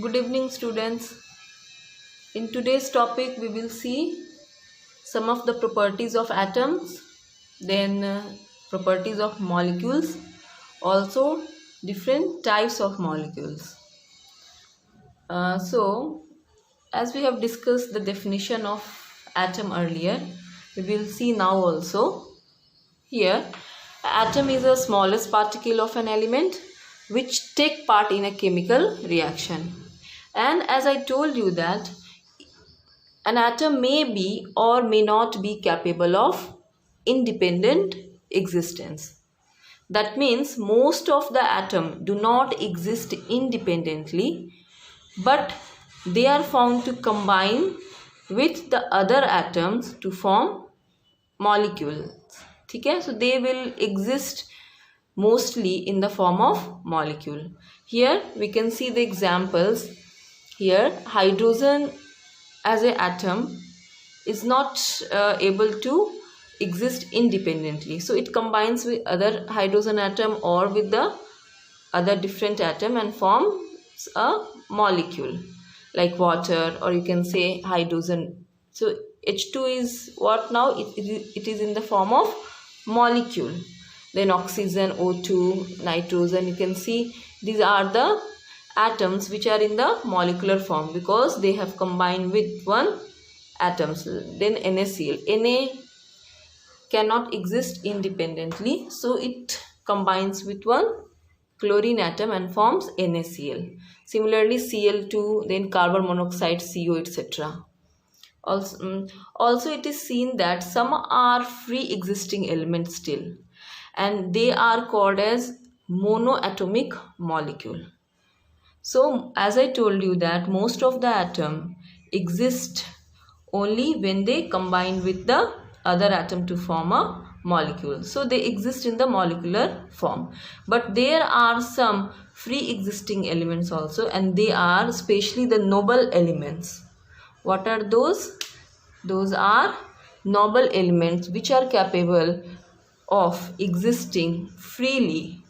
Good evening, students. In today's topic, we will see some of the properties of atoms, then properties of molecules, also different types of molecules. As we have discussed the definition of atom earlier, we will see now also. Here, atom is the smallest particle of an element which take part in a chemical reaction. And as I told you that an atom may be or may not be capable of independent existence. That means most of the atom do not exist independently, but they are found to combine with the other atoms to form molecules. Okay? So they will exist mostly in the form of molecule. Here we can see the examples. Here hydrogen as an atom is not able to exist independently. So it combines with other hydrogen atom or with the other different atom and forms a molecule like water, or you can say hydrogen. So H2 is what now? It is in the form of molecule. Then oxygen, O2, nitrogen, you can see these are the atoms which are in the molecular form because they have combined with one atoms. Then NaCl. Na cannot exist independently, so it combines with one chlorine atom and forms NaCl. Similarly, Cl2, then carbon monoxide, CO, etc. Also, it is seen that some are free existing elements still, and they are called as monoatomic molecule. So as I told you that most of the atom exist only when they combine with the other atom to form a molecule. So they exist in the molecular form. But there are some free existing elements also, and they are especially the noble elements. What are those? Those are noble elements which are capable of existing freely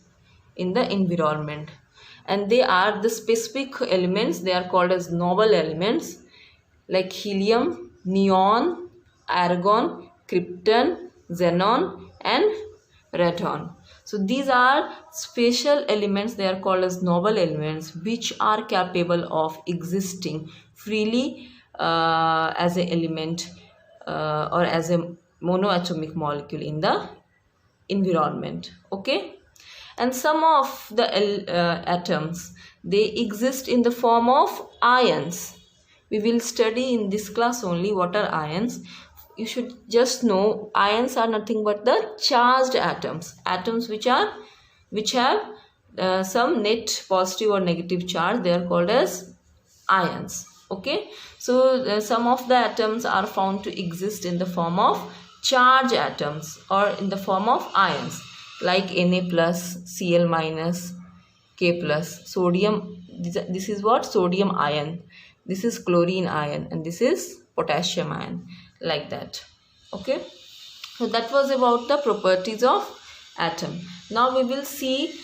in the environment. And they are the specific elements. They are called as noble elements like helium, neon, argon, krypton, xenon and radon. So these are special elements. They are called as noble elements which are capable of existing freely as an element or as a monoatomic molecule in the environment. Okay? And some of the atoms, they exist in the form of ions. We will study in this class only what are ions. You should just know ions are nothing but the charged atoms. Atoms which have some net positive or negative charge. They are called as ions. Okay. So some of the atoms are found to exist in the form of charged atoms or in the form of ions, like Na plus, Cl minus, K plus, sodium. This is what? Sodium ion. This is chlorine ion, and this is potassium ion, like that. Okay. So that was about the properties of atom. Now we will see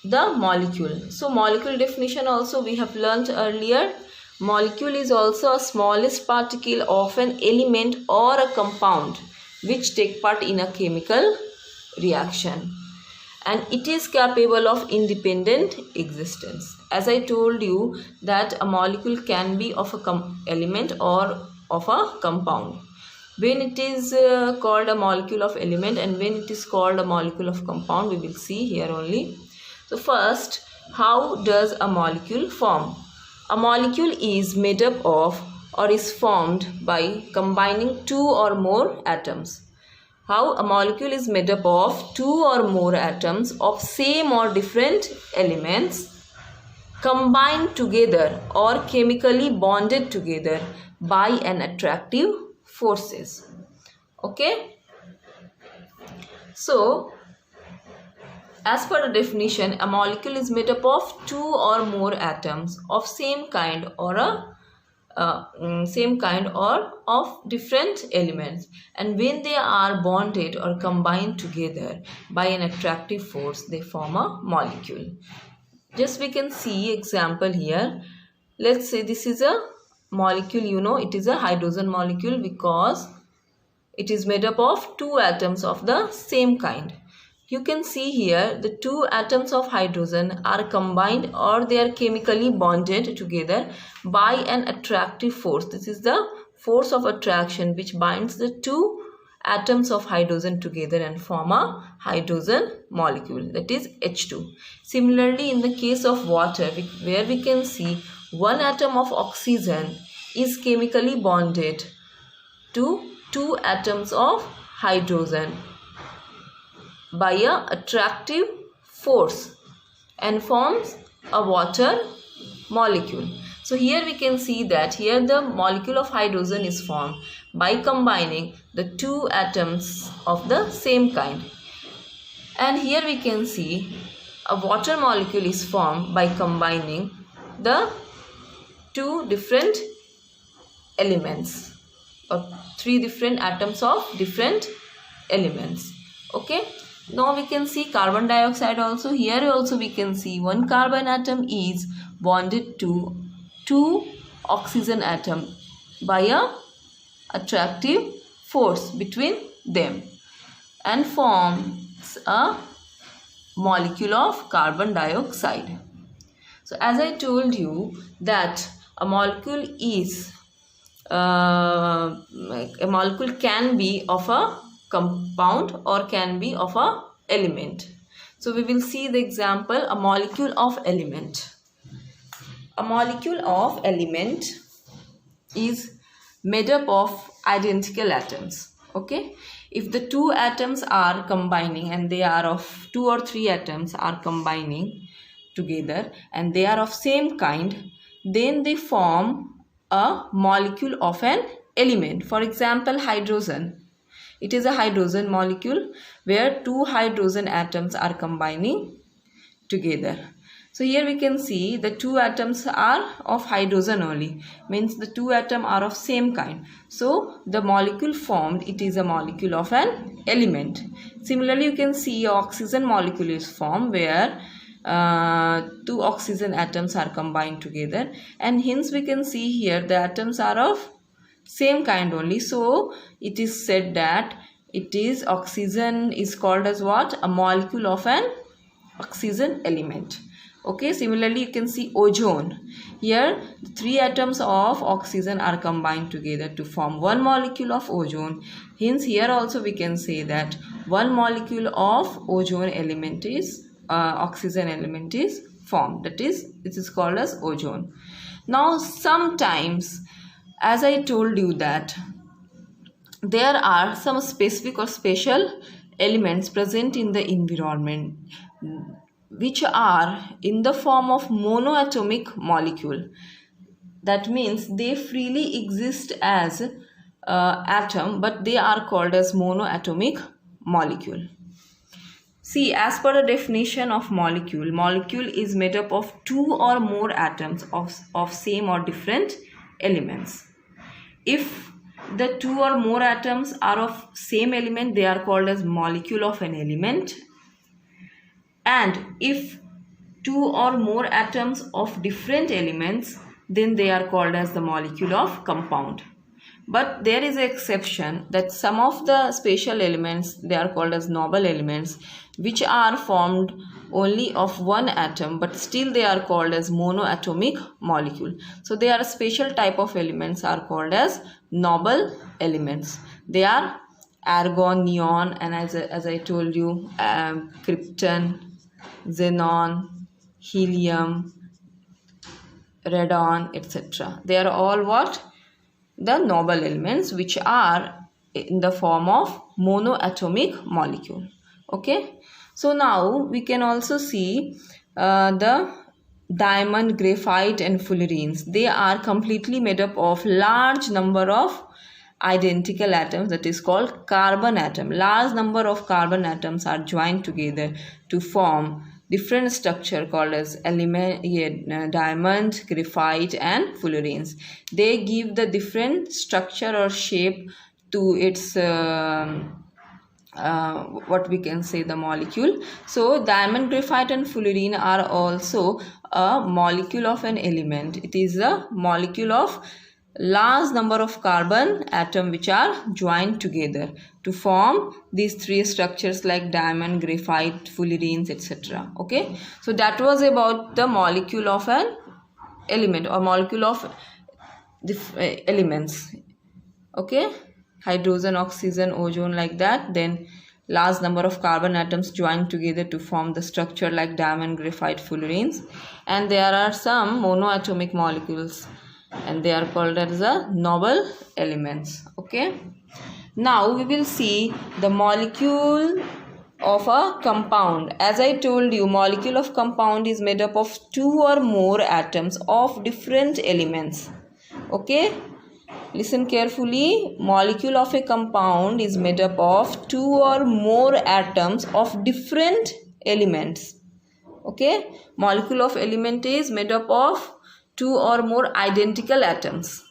the molecule. So molecule definition also we have learnt earlier. Molecule is also a smallest particle of an element or a compound which take part in a chemical reaction, and it is capable of independent existence. As I told you that a molecule can be of a element or of a compound. When it is called a molecule of element and when it is called a molecule of compound, we will see here only. So first, how does a molecule form? A molecule is made up of or is formed by combining two or more atoms. How a molecule is made up of two or more atoms of same or different elements combined together or chemically bonded together by an attractive forces. Okay. So as per the definition, a molecule is made up of two or more atoms of same kind or of different elements, and when they are bonded or combined together by an attractive force, they form a molecule. Just we can see example here. Let's say this is a molecule, you know, it is a hydrogen molecule because it is made up of two atoms of the same kind. You can see here the two atoms of hydrogen are combined or they are chemically bonded together by an attractive force. This is the force of attraction which binds the two atoms of hydrogen together and form a hydrogen molecule, that is H2. Similarly, in the case of water, where we can see one atom of oxygen is chemically bonded to two atoms of hydrogen by a attractive force and forms a water molecule. So here we can see that here the molecule of hydrogen is formed by combining the two atoms of the same kind. And here we can see a water molecule is formed by combining the two different elements or three different atoms of different elements. Okay. Now we can see carbon dioxide also. Here also we can see one carbon atom is bonded to two oxygen atom by a attractive force between them and forms a molecule of carbon dioxide. So as I told you that a molecule is a molecule can be of a compound or can be of a element. So we will see the example, a molecule of element. A molecule of element is made up of identical atoms. Okay, if the two atoms are combining and they are of two or three atoms are combining together and they are of same kind, then they form a molecule of an element. For example, hydrogen. It is a hydrogen molecule where two hydrogen atoms are combining together. So here we can see the two atoms are of hydrogen only, means the two atoms are of same kind. So the molecule formed, it is a molecule of an element. Similarly, you can see oxygen molecule is formed where two oxygen atoms are combined together, and hence we can see here the atoms are of same kind only. So it is said that it is oxygen is called as what? A molecule of an oxygen element. Okay, similarly you can see ozone. Here three atoms of oxygen are combined together to form one molecule of ozone. Hence here also we can say that one molecule of ozone element is oxygen element is formed, that is it is called as ozone. Now sometimes, as I told you, that there are some specific or special elements present in the environment which are in the form of monoatomic molecule. That means they freely exist as atom, but they are called as monoatomic molecule. See, as per the definition of molecule, molecule is made up of two or more atoms of same or different elements. If the two or more atoms are of same element, they are called as molecule of an element. And if two or more atoms of different elements, then they are called as the molecule of compound. But there is an exception that some of the special elements, they are called as noble elements, which are formed only of one atom, but still they are called as monoatomic molecule. So they are a special type of elements are called as noble elements. They are argon, neon, and as I told you, krypton, xenon, helium, radon, etc. They are all what? The noble elements which are in the form of monoatomic molecule. Okay. So now we can also see the diamond, graphite and fullerenes. They are completely made up of large number of identical atoms, that is called carbon atom. Large number of carbon atoms are joined together to form different structure called as diamond, graphite and fullerenes. They give the different structure or shape to its what we can say the molecule. So diamond, graphite and fullerene are also a molecule of an element. It is a molecule of large number of carbon atom which are joined together to form these three structures like diamond, graphite, fullerenes, etc. Okay, so that was about the molecule of an element or molecule of the elements. Okay, hydrogen, oxygen, ozone, like that. Then large number of carbon atoms joined together to form the structure like diamond, graphite, fullerenes. And there are some monoatomic molecules and they are called as the noble elements. Okay, now we will see the molecule of a compound. As I told you, molecule of compound is made up of two or more atoms of different elements. Okay, listen carefully. Molecule of a compound is made up of two or more atoms of different elements. Okay, molecule of element is made up of two or more identical atoms,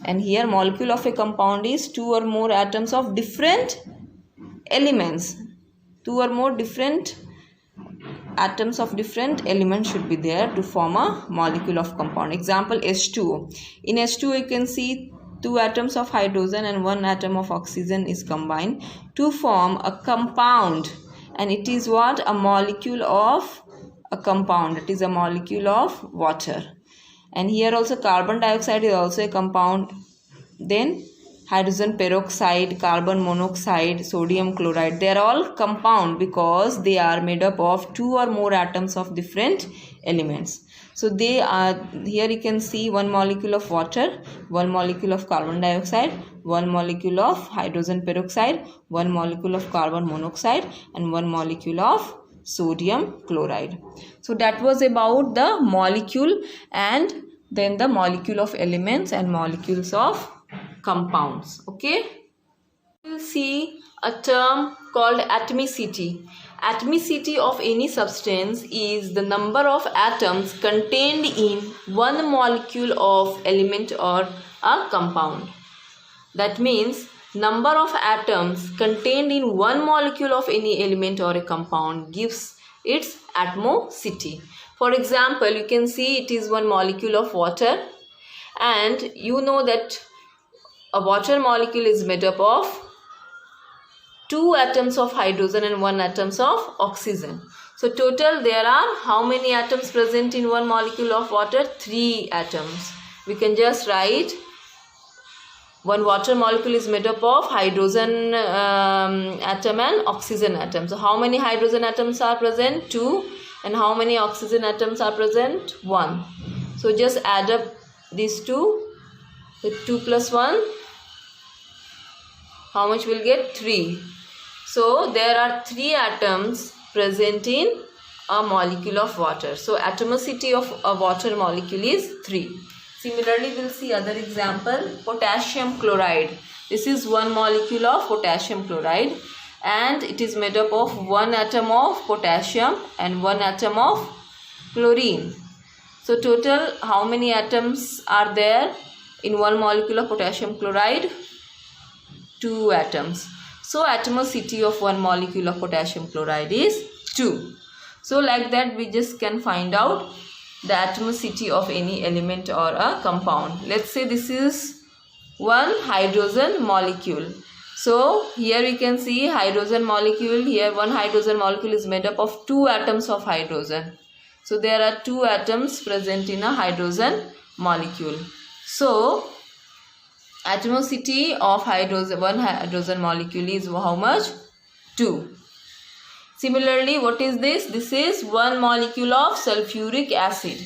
and here molecule of a compound is two or more atoms of different elements. Two or more different atoms of different elements should be there to form a molecule of compound. Example, H2O. In H2O you can see two atoms of hydrogen and one atom of oxygen is combined to form a compound, and it is what? A molecule of a compound. It is a molecule of water. And here also carbon dioxide is also a compound. Then hydrogen peroxide, carbon monoxide, sodium chloride, they are all compound because they are made up of two or more atoms of different elements. So they are, here you can see one molecule of water, one molecule of carbon dioxide, one molecule of hydrogen peroxide, one molecule of carbon monoxide and one molecule of sodium chloride. So that was about the molecule and then the molecule of elements and molecules of compounds. Okay, we'll see a term called atomicity. Atomicity of any substance is the number of atoms contained in one molecule of element or a compound. That means number of atoms contained in one molecule of any element or a compound gives its atomicity. For example, you can see it is one molecule of water, and you know that a water molecule is made up of two atoms of hydrogen and one atoms of oxygen. So total there are how many atoms present in one molecule of water? 3 atoms. We can just write one water molecule is made up of hydrogen atom and oxygen atom. So how many hydrogen atoms are present? 2. And how many oxygen atoms are present? 1. So just add up these two with 2 plus 1. How much will get? 3. So there are 3 atoms present in a molecule of water. So atomicity of a water molecule is 3. Similarly, we'll see other example. Potassium chloride. This is one molecule of potassium chloride and it is made up of one atom of potassium and one atom of chlorine. So total how many atoms are there in one molecule of potassium chloride? 2 atoms. So atomicity of one molecule of potassium chloride is 2. So like that we just can find out the atomicity of any element or a compound. Let's say this is one hydrogen molecule. So here we can see hydrogen molecule. Here one hydrogen molecule is made up of 2 atoms of hydrogen. So there are 2 atoms present in a hydrogen molecule. So atomicity of one hydrogen molecule is how much? 2. Similarly, what is this? This is one molecule of sulfuric acid.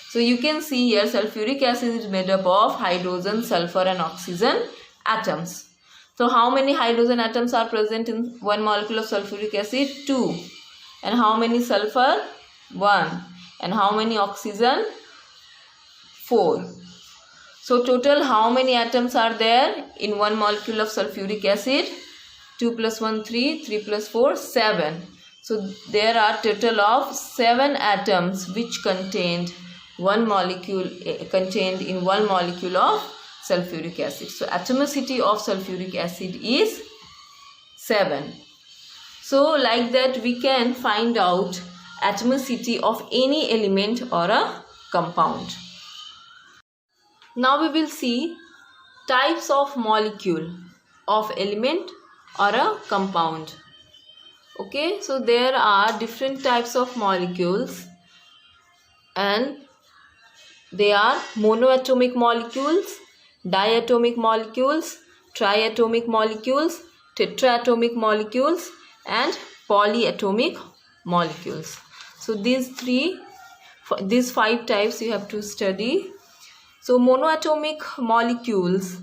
So you can see here sulfuric acid is made up of hydrogen, sulfur and oxygen atoms. So how many hydrogen atoms are present in one molecule of sulfuric acid? 2. And how many sulfur? 1. And how many oxygen? 4. So total how many atoms are there in one molecule of sulfuric acid? 2 plus 1, 3, 3 plus 4, 7. So there are total of 7 atoms which contained in one molecule of sulfuric acid. So atomicity of sulfuric acid is 7. So like that we can find out atomicity of any element or a compound. Now we will see types of molecule of element or a compound. Okay, so there are different types of molecules, and they are monoatomic molecules, diatomic molecules, triatomic molecules, tetraatomic molecules, and polyatomic molecules. So these five types you have to study. So monoatomic molecules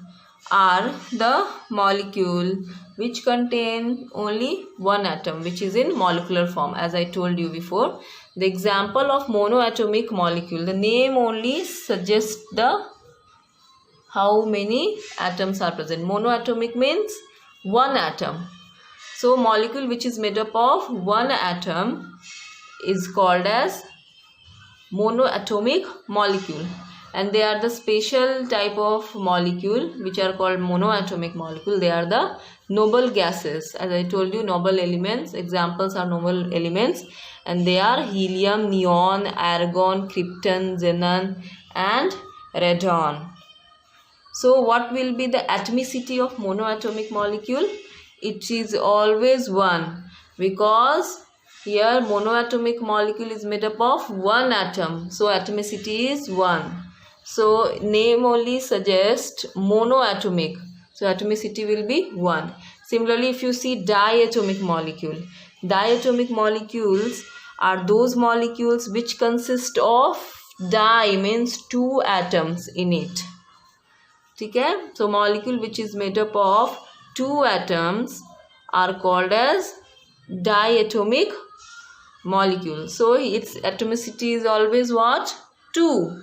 are the molecule which contain only one atom, which is in molecular form, as I told you before. The example of monoatomic molecule, the name only suggests the how many atoms are present. Monoatomic means one atom. So molecule which is made up of one atom is called as monoatomic molecule, and they are the special type of molecule which are called monoatomic molecule. They are the noble gases. As I told you, noble elements, examples are noble elements, and they are helium, neon, argon, krypton, xenon, and radon. So what will be the atomicity of monoatomic molecule? It is always 1, because here monoatomic molecule is made up of one atom, so atomicity is 1. So name only suggests monoatomic, so atomicity will be 1. Similarly, if you see diatomic molecules are those molecules which consist of di, means 2 atoms in it. Okay? So molecule which is made up of 2 atoms are called as diatomic molecule. So its atomicity is always what? 2.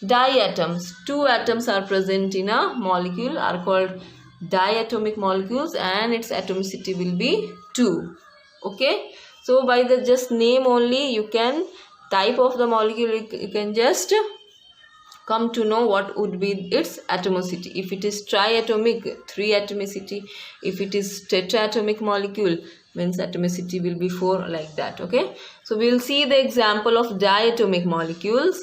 Diatoms, 2 atoms are present in a molecule, are called diatomic molecules, and its atomicity will be 2. Okay, so by the just name only you can type of the molecule, you can just come to know what would be its atomicity. If it is triatomic, 3 atomicity. If it is tetraatomic molecule, means atomicity will be 4, like that. Okay, so we will see the example of diatomic molecules.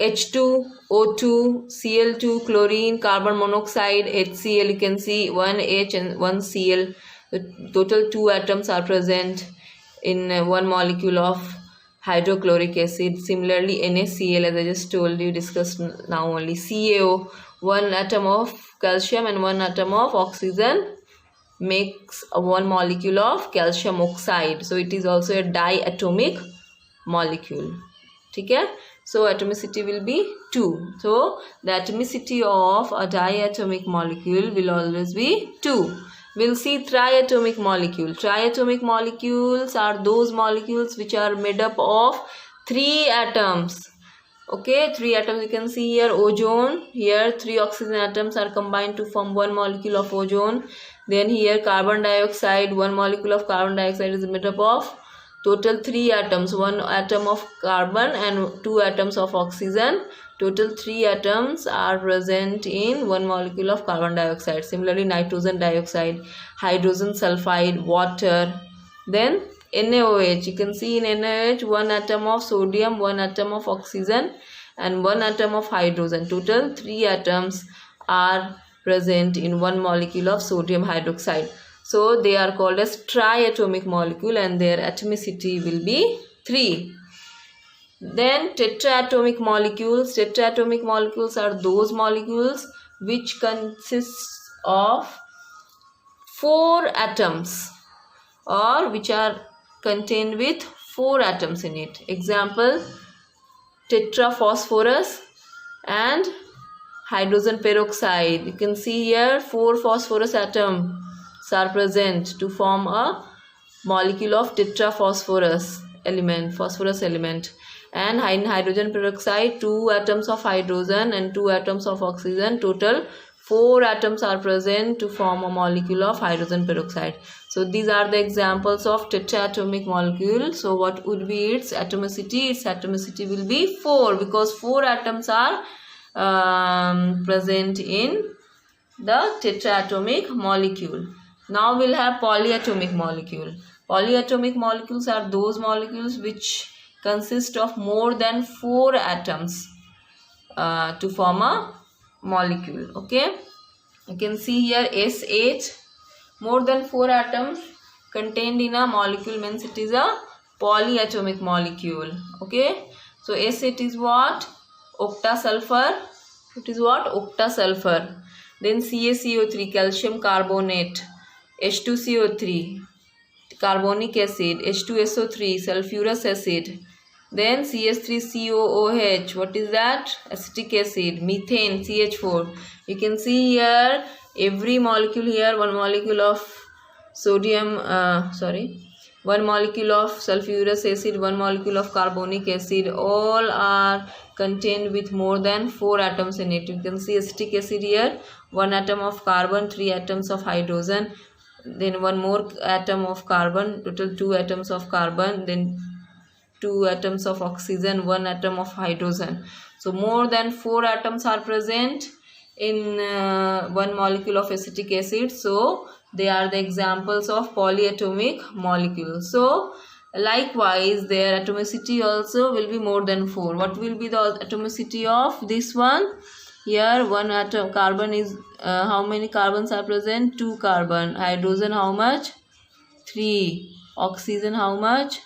H2, O2, Cl2, chlorine, carbon monoxide, HCl. You can see 1 H and 1 Cl. The total 2 atoms are present in one molecule of hydrochloric acid. Similarly, NaCl, as I just told you, discussed now only. CaO, 1 atom of calcium and 1 atom of oxygen makes one molecule of calcium oxide. So it is also a diatomic molecule. Okay? So atomicity will be 2. So the atomicity of a diatomic molecule will always be 2. We'll see triatomic molecule. Triatomic molecules are those molecules which are made up of 3 atoms. Okay, 3 atoms. You can see here ozone. Here 3 oxygen atoms are combined to form one molecule of ozone. Then here carbon dioxide. One molecule of carbon dioxide is made up of total 3 atoms, 1 atom of carbon and 2 atoms of oxygen. Total 3 atoms are present in one molecule of carbon dioxide. Similarly, nitrogen dioxide, hydrogen sulfide, water. Then NaOH. You can see in NaOH 1 atom of sodium, 1 atom of oxygen, and 1 atom of hydrogen. Total 3 atoms are present in one molecule of sodium hydroxide. So they are called as triatomic molecule, and their atomicity will be 3. Then tetraatomic molecules. Tetraatomic molecules are those molecules which consists of 4 atoms, or which are contained with 4 atoms in it. Example, tetraphosphorus and hydrogen peroxide. You can see here 4 phosphorus atoms are present to form a molecule of tetraphosphorus element, phosphorus element. And in hydrogen peroxide, 2 atoms of hydrogen and 2 atoms of oxygen. Total 4 atoms are present to form a molecule of hydrogen peroxide. So these are the examples of tetraatomic molecule. So what would be its atomicity? Its atomicity will be 4, because 4 atoms are present in the tetraatomic molecule. Now we'll have polyatomic molecule. Polyatomic molecules are those molecules which consist of more than 4 atoms to form a molecule. Okay, you can see here S8, more than 4 atoms contained in a molecule means it is a polyatomic molecule. Okay, so S8 is what? Octasulfur. It is what? Octasulfur. Then CaCO3, calcium carbonate. H2CO3, carbonic acid. H2SO3, sulfurous acid. Then CH3COOH, what is that? Acetic acid. Methane, CH4. You can see here every molecule here, one molecule of sodium, one molecule of sulfurous acid, one molecule of carbonic acid, all are contained with more than 4 atoms in it. You can see acetic acid here, 1 atom of carbon, 3 atoms of hydrogen, then 1 more atom of carbon, total 2 atoms of carbon, then 2 atoms of oxygen, 1 atom of hydrogen. So more than 4 atoms are present in 1 molecule of acetic acid. So they are the examples of polyatomic molecules. So likewise their atomicity also will be more than 4. What will be the atomicity of this one? Here 1 atom carbon is how many carbons are present? 2 carbon. Hydrogen how much? 3. Oxygen how much?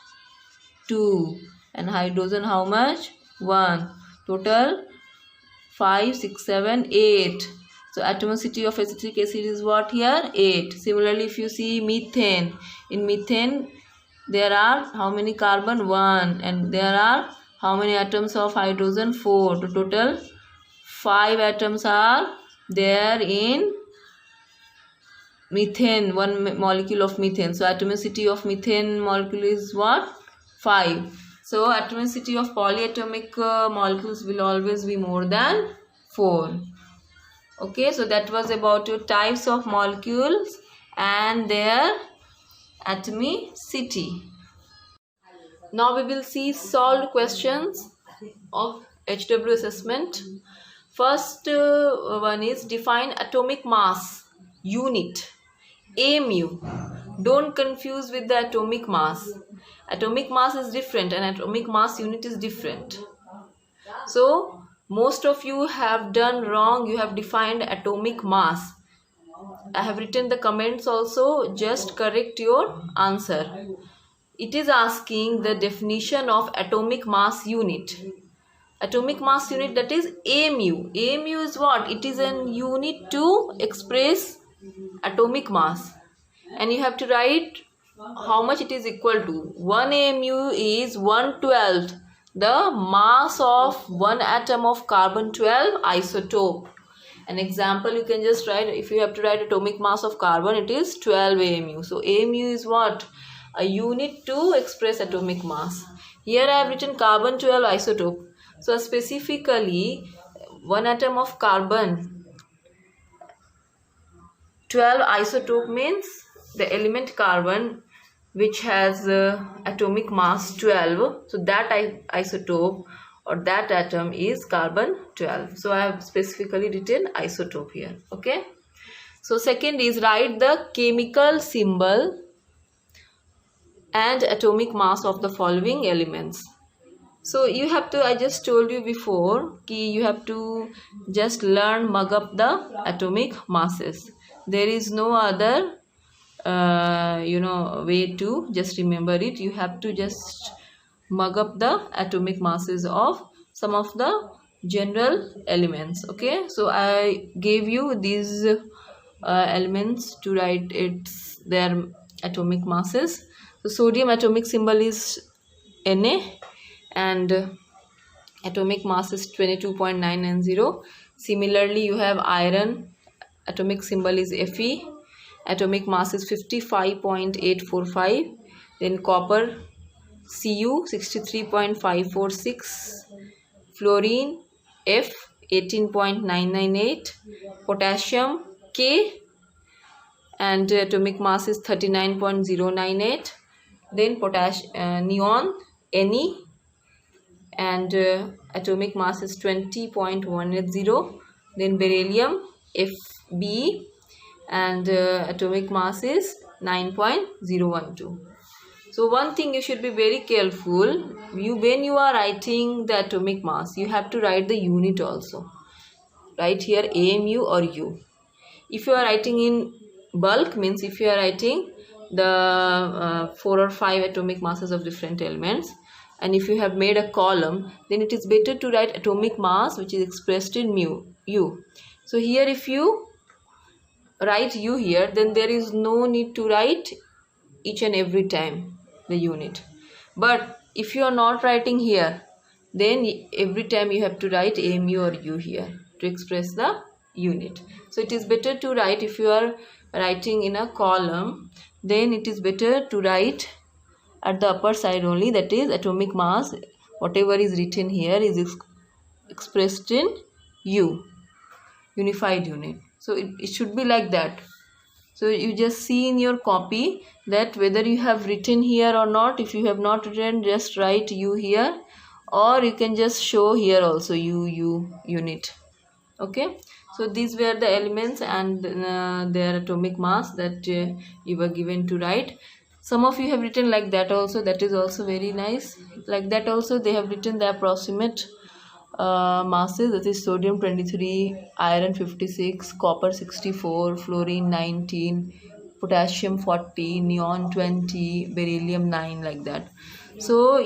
2. And hydrogen how much? 1. Total 5, 6, 7, 8. So atomicity of acetic acid is what here? 8. Similarly, if you see methane, in methane there are how many carbon? 1. And there are how many atoms of hydrogen? 4. To total 5 atoms are there in methane, 1 molecule of methane. So atomicity of methane molecule is what? 5. So atomicity of polyatomic molecules will always be more than 4. Okay, so that was about your types of molecules and their atomicity. Now we will see solved questions of HW assessment. First one is define atomic mass unit, AMU. Don't confuse with the atomic mass. Atomic mass is different and atomic mass unit is different. So most of you have done wrong. You have defined atomic mass. I have written the comments also. Just correct your answer. It is asking the definition of atomic mass unit. Atomic mass unit, that is AMU. AMU is what? It is an unit to express atomic mass. And you have to write how much it is equal to. 1 AMU is 1/12 the mass of 1 atom of carbon-12 isotope. An example you can just write, if you have to write atomic mass of carbon, it is 12 AMU. So AMU is what? A unit to express atomic mass. Here I have written carbon-12 isotope. So specifically 1 atom of carbon 12 isotope means the element carbon which has atomic mass 12. So that isotope or that atom is carbon 12. So I have specifically written isotope here. Okay. So second is write the chemical symbol and atomic mass of the following elements. So you have to, I just told you before, you have to just learn, mug up the atomic masses. There is no other way to just remember it. You have to just mug up the atomic masses of some of the general elements. Okay, so I gave you these elements to write their atomic masses. So sodium atomic symbol is Na and atomic mass is 22.990. Similarly, you have iron, atomic symbol is Fe, atomic mass is 55.845. Then copper, Cu 63.546, fluorine F 18.998, potassium K and atomic mass is 39.098. Then neon Ne and atomic mass is 20.180. Then beryllium Fb and atomic mass is 9.012. So one thing you should be very careful, when you are writing the atomic mass, you have to write the unit also. Write here AMU or U. If you are writing in bulk, means if you are writing the 4 or 5 atomic masses of different elements, and if you have made a column, then it is better to write atomic mass which is expressed in U. So here if you write U here, then there is no need to write each and every time the unit. But if you are not writing here, then every time you have to write AMU or U here to express the unit. So it is better to write, if you are writing in a column, then it is better to write at the upper side only, that is atomic mass, whatever is written here is expressed in U, unified unit. So it should be like that. So you just see in your copy that whether you have written here or not. If you have not written, just write U here, or you can just show here also U unit. Okay, so these were the elements and their atomic mass that you were given to write. Some of you have written like that also, that is also very nice. Like that also they have written the approximate masses, that is sodium 23, iron 56, copper 64, fluorine 19, potassium 40, neon 20, beryllium 9, like that. So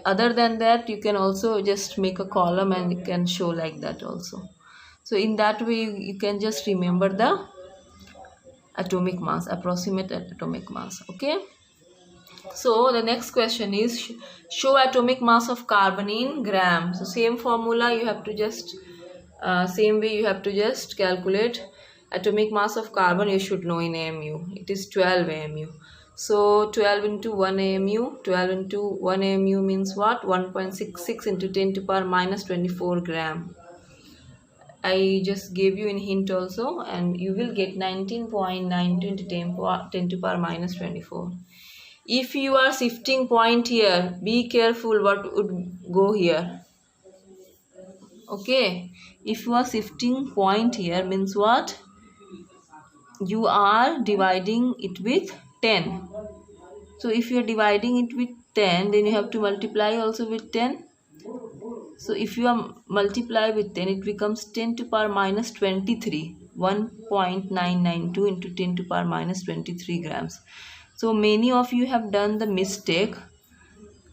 other than that, you can also just make a column and you can show like that also. So in that way you can just remember the atomic mass, approximate atomic mass. Okay, so the next question is show atomic mass of carbon in grams. So same formula you have to just same way you have to just calculate atomic mass of carbon. You should know in AMU it is 12 AMU. So 12 into 1 AMU, 12 into 1 AMU means what? 1.66 into 10 to power minus 24 gram. I just gave you in hint also, and you will get 19.92 into 10 to power minus 24. If you are shifting point here, be careful what would go here. Okay, if you are shifting point here means what? You are dividing it with 10. So if you are dividing it with 10, then you have to multiply also with 10. So if you are multiply with 10, it becomes 10 to power minus 23, 1.992 into 10 to power minus 23 grams. So many of you have done the mistake,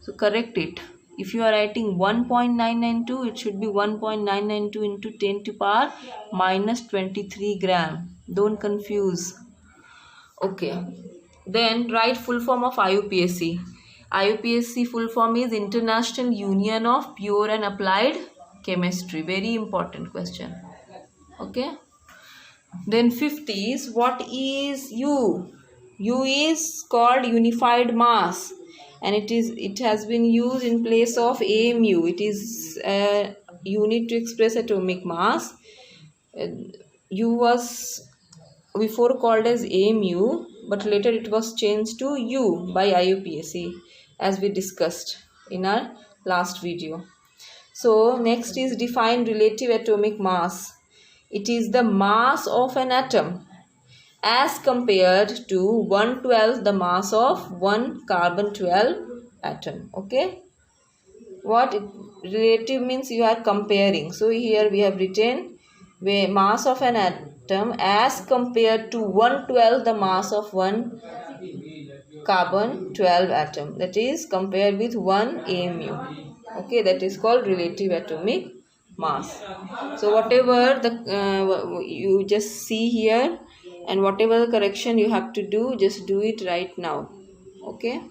so correct it. If you are writing 1.992, it should be 1.992 into 10 to power minus 23 gram. Don't confuse. Okay, then write full form of IUPAC. IUPAC full form is International Union of Pure and Applied Chemistry. Very important question. Okay, then 50 is what is U? U is called unified mass, and it has been used in place of AMU. It is a unit to express atomic mass. U was before called as AMU, but later it was changed to U by IUPAC, as we discussed in our last video. So next is define relative atomic mass. It is the mass of an atom as compared to 1/12 the mass of one carbon 12 atom. Okay, what relative means? You are comparing. So here we have written mass of an atom as compared to 1/12 the mass of one carbon 12 atom, that is compared with 1 AMU. Okay, that is called relative atomic mass. So whatever the you just see here, and whatever the correction you have to do, just do it right now. Okay.